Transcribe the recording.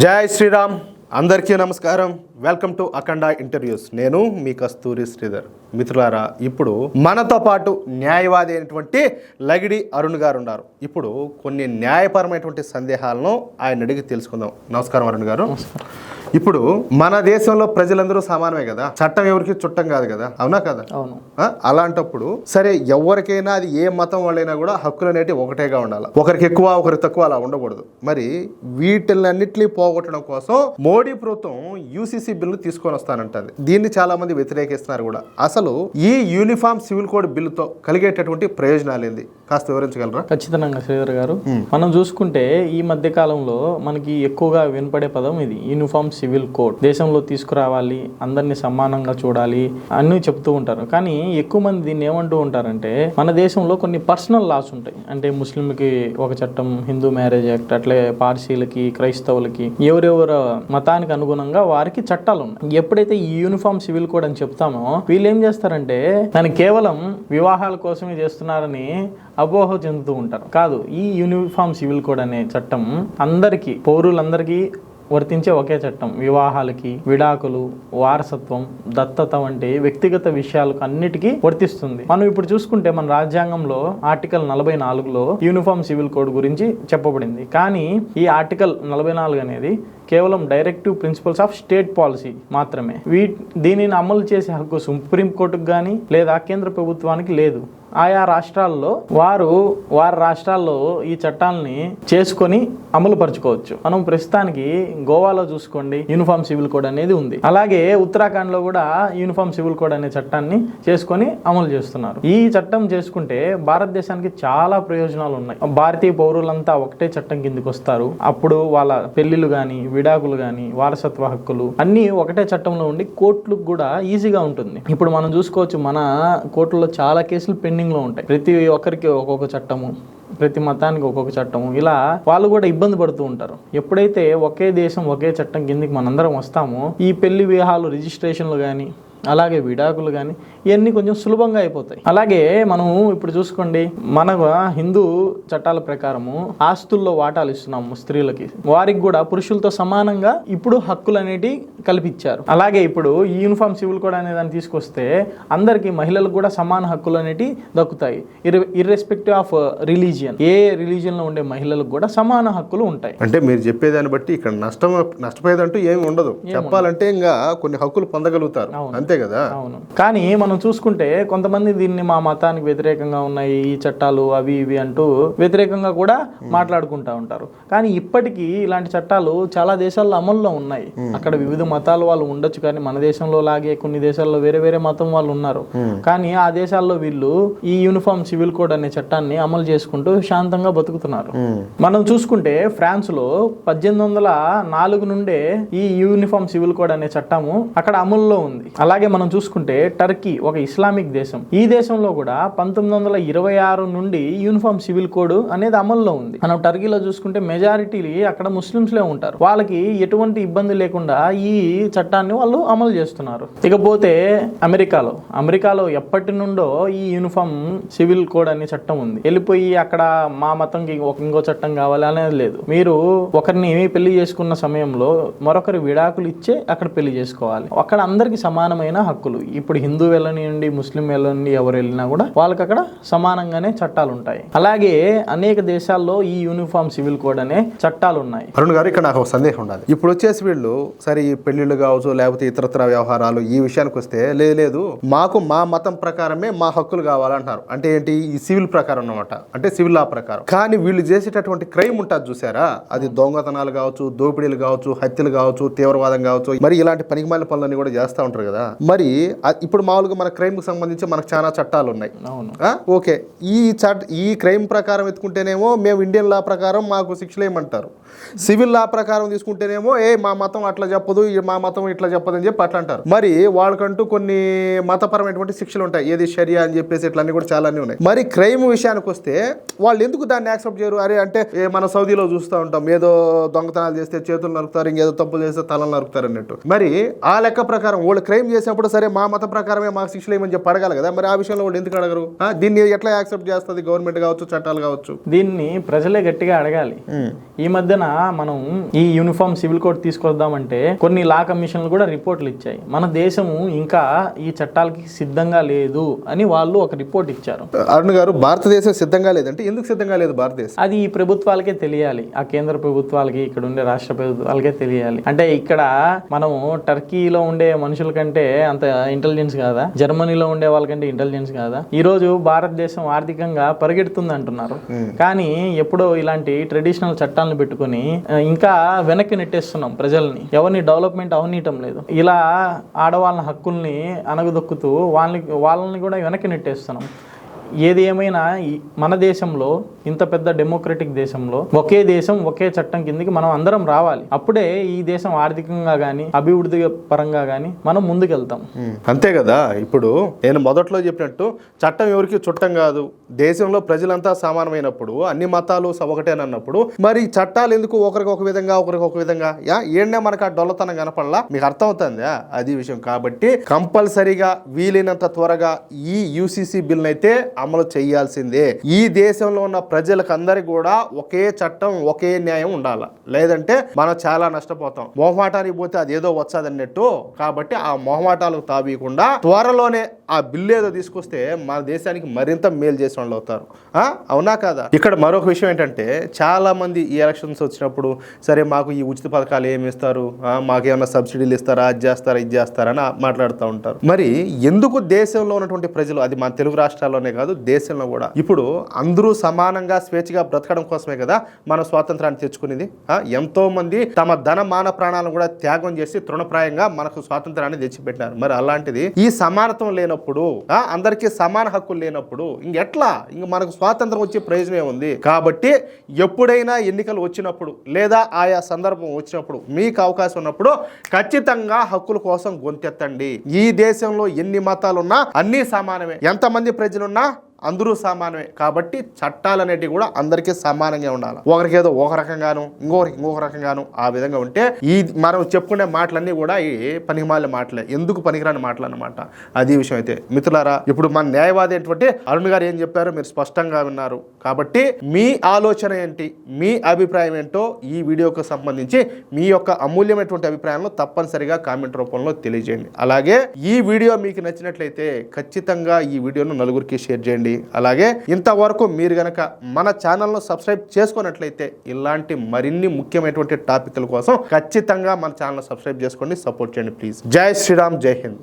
జై శ్రీరామ్ అందరికీ నమస్కారం. Welcome to Akhanda interviews. నేను మీ కస్తూరి శ్రీధర్. మిత్రులారా, ఇప్పుడు మనతో పాటు న్యాయవాది అయినటువంటి లగిడి అరుణ్ గారు ఉన్నారు. ఇప్పుడు కొన్ని న్యాయపరమైనటువంటి సందేహాలను ఆయన అడిగి తెలుసుకుందాం. నమస్కారం అరుణ్ గారు. ఇప్పుడు మన దేశంలో ప్రజలందరూ సమానమే కదా, చట్టం ఎవరికి చుట్టం కాదు కదా, అవునా కదా? అవును. అలాంటప్పుడు సరే, ఎవరికైనా అది ఏ మతం వాళ్ళైనా కూడా హక్కులు అనేవి ఒకటేగా ఉండాలి. ఒకరికి ఎక్కువ ఒకరికి తక్కువ అలా ఉండకూడదు. మరి వీటిలన్నింటినీ పోగొట్టడం కోసం మోడీ ప్రభుత్వం యూసీసీ బిల్లు తీసుకొని వస్తానంటుంది. దీన్ని చాలా మంది వ్యతిరేకిస్తున్నారు కూడా. అసలు ఈ యూనిఫామ్ సివిల్ కోడ్ బిల్లుతో కలిగేటటువంటి ప్రయోజనాలు ఏంది కాస్త వివరించగలరా? ఖచ్చితంగా శ్రీధర్ గారు. మనం చూసుకుంటే ఈ మధ్య కాలంలో మనకి ఎక్కువగా వినపడే పదం ఇది, యూనిఫామ్ సివిల్ కోడ్. దేశంలో తీసుకురావాలి, అందరినీ సమానంగా చూడాలి అన్నీ చెప్తూ ఉంటారు. కానీ ఎక్కువ మంది దీన్ని ఏమంటూ ఉంటారంటే, మన దేశంలో కొన్ని పర్సనల్ లాస్ ఉంటాయి. అంటే ముస్లింలకి ఒక చట్టం, హిందూ మ్యారేజ్ యాక్ట్, అట్లే పార్సీలకి, క్రైస్తవులకి, ఎవరెవరు మతానికి అనుగుణంగా వారికి చట్టాలు ఉన్నాయి. ఎప్పుడైతే ఈ యూనిఫామ్ సివిల్ కోడ్ అని చెప్తామో, వీళ్ళు ఏం చేస్తారంటే దాన్ని కేవలం వివాహాల కోసమే చేస్తున్నారని అపోహ చెందుతూ ఉంటారు. కాదు, ఈ యూనిఫామ్ సివిల్ కోడ్ అనే చట్టం అందరికీ, పౌరులందరికీ వర్తించే ఒకే చట్టం. వివాహాలకి, విడాకులు, వారసత్వం, దత్తత వంటి వ్యక్తిగత విషయాలకు అన్నిటికీ వర్తిస్తుంది. మనం ఇప్పుడు చూసుకుంటే మన రాజ్యాంగంలో ఆర్టికల్ 44లో యూనిఫామ్ సివిల్ కోడ్ గురించి చెప్పబడింది. కానీ ఈ ఆర్టికల్ 44 అనేది కేవలం directive principles of state policy మాత్రమే. దీనిని అమలు చేసే హక్కు సుప్రీంకోర్టుకు కానీ లేదా కేంద్ర ప్రభుత్వానికి లేదు. ఆయా రాష్ట్రాల్లో వారి రాష్ట్రాల్లో ఈ చట్టాలని చేసుకొని అమలు పరచుకోవచ్చు. మనం ప్రస్తుతానికి గోవాలో చూసుకోండి, యూనిఫామ్ సివిల్ కోడ్ అనేది ఉంది. అలాగే ఉత్తరాఖండ్ లో కూడా యూనిఫామ్ సివిల్ కోడ్ అనే చట్టాన్ని చేసుకొని అమలు చేస్తున్నారు. ఈ చట్టం చేసుకుంటే భారతదేశానికి చాలా ప్రయోజనాలు ఉన్నాయి. భారతీయ పౌరులంతా ఒకటే చట్టం కిందకి వస్తారు. అప్పుడు వాళ్ళ పెళ్లిళ్ళు గాని, విడాకులు గాని, వారసత్వ హక్కులు అన్ని ఒకటే చట్టంలో ఉండి కోర్టులకు కూడా ఈజీగా ఉంటుంది. ఇప్పుడు మనం చూసుకోవచ్చు, మన కోర్టులో చాలా కేసులు పెండింగ్ లో ఉంటాయి. ప్రతి ఒక్కరికి ఒక్కొక్క చట్టము, ప్రతి మతానికి ఒక్కొక్క చట్టము, ఇలా వాళ్ళు కూడా ఇబ్బంది పడుతూ ఉంటారు. ఎప్పుడైతే ఒకే దేశం ఒకే చట్టం కిందకి మనందరం వస్తామో, ఈ పెళ్లి వివాహాలు రిజిస్ట్రేషన్లు కానీ, అలాగే విడాకులు కానీ, ఇవన్నీ కొంచెం సులభంగా అయిపోతాయి. అలాగే మనం ఇప్పుడు చూసుకోండి, మన హిందూ చట్టాల ప్రకారము ఆస్తుల్లో వాటాలు ఇస్తున్నాము స్త్రీలకి. వారికి కూడా పురుషులతో సమానంగా ఇప్పుడు హక్కులు అనేటివి కల్పించారు. అలాగే ఇప్పుడు ఈ యూనిఫామ్ సివిల్ కోడ్ అనే దాన్ని తీసుకొస్తే అందరికీ, మహిళలకు కూడా సమాన హక్కులు అనేటివి దక్కుతాయి. ఇర్రెస్పెక్టివ్ ఆఫ్ రిలీజియన్, ఏ రిలీజియన్ లో ఉండే మహిళలకు కూడా సమాన హక్కులు ఉంటాయి. అంటే మీరు చెప్పేదాన్ని బట్టి ఇక్కడ నష్టపోయేదంటూ ఏమి ఉండదు. చెప్పాలంటే ఇంకా కొన్ని హక్కులు పొందగలుగుతారు, అంతే కదా? అవును. కానీ మనం చూసుకుంటే కొంతమంది దీన్ని మా మతానికి వ్యతిరేకంగా ఉన్నాయి ఈ చట్టాలు, అవి ఇవి అంటూ వ్యతిరేకంగా కూడా మాట్లాడుకుంటా ఉంటారు. కానీ ఇప్పటికీ ఇలాంటి చట్టాలు చాలా దేశాల్లో అమల్లో ఉన్నాయి. అక్కడ వివిధ మతాల వాళ్ళు ఉండొచ్చు, కానీ మన దేశంలో లాగే కొన్ని దేశాల్లో వేరే వేరే మతం వాళ్ళు ఉన్నారు. కానీ ఆ దేశాల్లో వీళ్ళు ఈ యూనిఫామ్ సివిల్ కోడ్ అనే చట్టాన్ని అమలు చేసుకుంటూ శాంతంగా బతుకుతున్నారు. మనం చూసుకుంటే ఫ్రాన్స్ లో 1804 నుండే ఈ యూనిఫామ్ సివిల్ కోడ్ అనే చట్టము అక్కడ అమల్లో ఉంది. అలాగే మనం చూసుకుంటే టర్కీ ఒక ఇస్లామిక్ దేశం. ఈ దేశంలో కూడా 1926 నుండి యూనిఫామ్ సివిల్ కోడ్ అనేది అమల్లో ఉంది. మనం టర్కీలో చూసుకుంటే మెజారిటీ అక్కడ ముస్లింస్లే ఉంటారు. వాళ్ళకి ఎటువంటి ఇబ్బంది లేకుండా ఈ చట్టాన్ని వాళ్ళు అమలు చేస్తున్నారు. ఇకపోతే అమెరికాలో ఎప్పటి నుండో ఈ యూనిఫామ్ సివిల్ కోడ్ అనే చట్టం ఉంది. వెళ్ళిపోయి అక్కడ మా మతంకి ఇంకో చట్టం కావాలి అనేది లేదు. మీరు ఒకరిని పెళ్లి చేసుకున్న సమయంలో మరొకరి విడాకులు ఇచ్చే అక్కడ పెళ్లి చేసుకోవాలి. అక్కడ అందరికి సమానమైన హక్కులు. ఇప్పుడు హిందూ వెళ్ళనివ్వండి, ముస్లిం వెళ్ళండి, ఎవరు వెళ్ళినా కూడా వాళ్ళకి అక్కడ సమానంగానే చట్టాలు ఉంటాయి. అలాగే అనేక దేశాల్లో ఈ యూనిఫామ్ సివిల్ కోడ్ అనే చట్టాలు ఉన్నాయి. అరుణ్ గారు, ఇక్కడ నాకు ఒక సందేహం ఉండాలి. ఇప్పుడు వచ్చేసి వీళ్ళు సరే ఈ పెళ్లిళ్ళు కావచ్చు, లేకపోతే ఇతరత్ర వ్యవహారాలు, ఈ విషయానికి వస్తే లేదు మాకు మా మతం ప్రకారమే మా హక్కులు కావాలంటారు. అంటే ఏంటి? ఈ సివిల్ ప్రకారం అన్నమాట, అంటే సివిల్ లా ప్రకారం. కానీ వీళ్ళు చేసేటటువంటి క్రైమ్ ఉంటుంది చూసారా, అది దొంగతనాలు కావచ్చు, దోపిడీలు కావచ్చు, హత్యలు కావచ్చు, తీవ్రవాదం కావచ్చు, మరి ఇలాంటి పనికిమాలిన పనులన్నీ కూడా చేస్తూ ఉంటారు కదా. మరి ఇప్పుడు మామూలుగా మన క్రైమ్ కు సంబంధించి మనకు చాలా చట్టాలు ఉన్నాయి. ఓకే, ఈ క్రైమ్ ప్రకారం ఎత్తుకుంటేనేమో మేము ఇండియన్ లా ప్రకారం మాకు శిక్షలు ఏమంటారు. సివిల్ లా ప్రకారం తీసుకుంటేనేమో మా మతం అట్లా చెప్పదు, మా మతం ఇట్లా చెప్పదు అని చెప్పి అట్లా అంటారు. మరి వాళ్ళకంటూ కొన్ని మతపరమైనటువంటి శిక్షలు ఉంటాయి, ఏది షరియా అని చెప్పేసి ఇట్లన్నీ కూడా చాలా ఉన్నాయి. మరి క్రైమ్ విషయానికి వస్తే వాళ్ళు ఎందుకు దాన్ని యాక్సెప్ట్ చేయరు? అరే అంటే మన సౌదీలో చూస్తూ ఉంటాం, ఏదో దొంగతనాలు చేస్తే చేతులు నరుకుతారు, ఇంకేదో తప్పులు చేస్తే తలలు నరుకుతారు అన్నట్టు. మరి ఆ లెక్క ప్రకారం వాళ్ళు క్రైమ్ చేసే చేసినప్పుడు సరే మా మతం ప్రకారమే మాకు శిక్షలు ఏమని చెప్పి అడగాలి కదా, మరి ఆ విషయంలో వాళ్ళు ఎందుకు అడగరు? దీన్ని ఎట్లా యాక్సెప్ట్ చేస్తుంది గవర్నమెంట్ కావచ్చు, చట్టాలు కావచ్చు? దీన్ని ప్రజలే గట్టిగా అడగాలి. ఈ మధ్యన మనం ఈ యూనిఫామ్ సివిల్ కోడ్ తీసుకొద్దామంటే కొన్ని లా కమిషన్లు కూడా రిపోర్ట్లు ఇచ్చాయి. మన దేశము ఇంకా ఈ చట్టాలకి సిద్ధంగా లేదు అని వాళ్ళు ఒక రిపోర్ట్ ఇచ్చారు. అరుణ్ గారు, భారతదేశం సిద్ధంగా లేదంటే ఎందుకు సిద్ధంగా లేదు భారతదేశం? అది ఈ ప్రభుత్వాలకే తెలియాలి, ఆ కేంద్ర ప్రభుత్వాలకి, ఇక్కడ ఉండే రాష్ట్ర ప్రభుత్వాలకే తెలియాలి. అంటే ఇక్కడ మనము టర్కీలో ఉండే మనుషుల కంటే అంత ఇంటెలిజెన్స్ కాదా? జర్మనీలో ఉండే వాళ్ళకంటే ఇంటెలిజెన్స్ కాదా? ఈ రోజు భారతదేశం ఆర్థికంగా పరిగెడుతుంది అంటున్నారు, కానీ ఎప్పుడో ఇలాంటి ట్రెడిషనల్ చట్టాలను పెట్టుకుని ఇంకా వెనక్కి నెట్టేస్తున్నాం ప్రజల్ని. ఎవరిని డెవలప్మెంట్ అవనీయటం లేదు. ఇలా ఆడవాళ్ళ హక్కుల్ని అనగదొక్కుతూ వాళ్ళని కూడా వెనక్కి నెట్టేస్తున్నాం. ఏది ఏమైనా మన దేశంలో, ఇంత పెద్ద డెమోక్రటిక్ దేశంలో ఒకే దేశం ఒకే చట్టం కిందకి మనం అందరం రావాలి. అప్పుడే ఈ దేశం ఆర్థికంగా కానీ అభివృద్ధి పరంగా కానీ మనం ముందుకెళ్తాం. అంతే కదా. ఇప్పుడు నేను మొదట్లో చెప్పినట్టు చట్టం ఎవరికి చుట్టం కాదు. దేశంలో ప్రజలంతా సమానమైనప్పుడు, అన్ని మతాలు ఒకటేనన్నప్పుడు మరి చట్టాలు ఎందుకు ఒకరికి ఒక విధంగా ఒకరికి ఒక విధంగా? ఏడనే మనకు ఆ డొల్లతనం కనపడలా? మీకు అర్థం అవుతుందా? అది విషయం. కాబట్టి కంపల్సరీగా వీలైనంత త్వరగా ఈ యూసీసీ బిల్ అయితే అమలు చేయాల్సిందే. ఈ దేశంలో ఉన్న ప్రజలకు అందరికి కూడా ఒకే చట్టం ఒకే న్యాయం ఉండాలి, లేదంటే మనం చాలా నష్టపోతాం. మొహమాటానికి పోతే అదేదో వచ్చాదన్నట్టు. కాబట్టి ఆ మొహమాటాలకు తావీయకుండా త్వరలోనే ఆ బిల్లు ఏదో తీసుకొస్తే మన దేశానికి మరింత మేలు చేసిన వాళ్ళు అవుతారు. అవునా కాదా? ఇక్కడ మరొక విషయం ఏంటంటే, చాలా మంది ఈ ఎలక్షన్స్ వచ్చినప్పుడు సరే మాకు ఈ ఉచిత పథకాలు ఏమి ఇస్తారు, మాకేమన్నా సబ్సిడీలు ఇస్తారా, అది చేస్తారా ఇది చేస్తారా అని మాట్లాడుతూ ఉంటారు. మరి ఎందుకు దేశంలో ఉన్నటువంటి ప్రజలు, అది మన తెలుగు రాష్ట్రాల్లోనే కాదు దేశంలో కూడా, ఇప్పుడు అందరూ సమానంగా స్వేచ్ఛగా బ్రతకడం కోసమే కదా మనం స్వాతంత్రాన్ని తెచ్చుకునేది. ఎంతో మంది తమ ధన మాన ప్రాణాలను కూడా త్యాగం చేసి తృణప్రాయంగా మనకు స్వాతంత్రాన్ని తెచ్చిపెట్టినారు. మరి అలాంటిది ఈ సమానత్వం లేనప్పుడు, అందరికీ సమాన హక్కులు లేనప్పుడు ఇంకెట్లా మనకు స్వాతంత్రం వచ్చే ప్రయోజనం ఉంది? కాబట్టి ఎప్పుడైనా ఎన్నికలు వచ్చినప్పుడు లేదా ఆయా సందర్భం వచ్చినప్పుడు మీకు అవకాశం ఉన్నప్పుడు ఖచ్చితంగా హక్కుల కోసం గొంతెత్తండి. ఈ దేశంలో ఎన్ని మతాలున్నా అన్ని సమానమే, ఎంతమంది ప్రజలున్నా అందరూ సమానమే. కాబట్టి చట్టాలు అనేటివి కూడా అందరికీ సమానంగా ఉండాలి. ఒకరికి ఏదో ఒక రకంగాను, ఇంకొక రకంగాను ఆ విధంగా ఉంటే ఈ మనం చెప్పుకునే మాటలన్నీ కూడా ఈ పనికిమాలిన మాటలే, ఎందుకు పనికిరాని మాటలు అన్నమాట. అది విషయం. అయితే మిత్రులారా, ఇప్పుడు మన న్యాయవాది అయినటువంటి అరుణ్ గారు ఏం చెప్పారో మీరు స్పష్టంగా విన్నారు. కాబట్టి మీ ఆలోచన ఏంటి, మీ అభిప్రాయం ఏంటో ఈ వీడియోకు సంబంధించి మీ యొక్క అమూల్యమైనటువంటి అభిప్రాయాలను తప్పనిసరిగా కామెంట్ రూపంలో తెలియజేయండి. అలాగే ఈ వీడియో మీకు నచ్చినట్లయితే ఖచ్చితంగా ఈ వీడియోను నలుగురికి షేర్ చేయండి. అలాగే ఇంతవరకు మీరు గనక మన ఛానల్ను సబ్స్క్రైబ్ చేసుకున్నట్లయితే ఇలాంటి మరిన్ని ముఖ్యమైనటువంటి టాపిక్ల కోసం ఖచ్చితంగా మన ఛానల్ సబ్స్క్రైబ్ చేసుకోండి, సపోర్ట్ చేయండి ప్లీజ్. జై శ్రీరామ్, జై హింద్.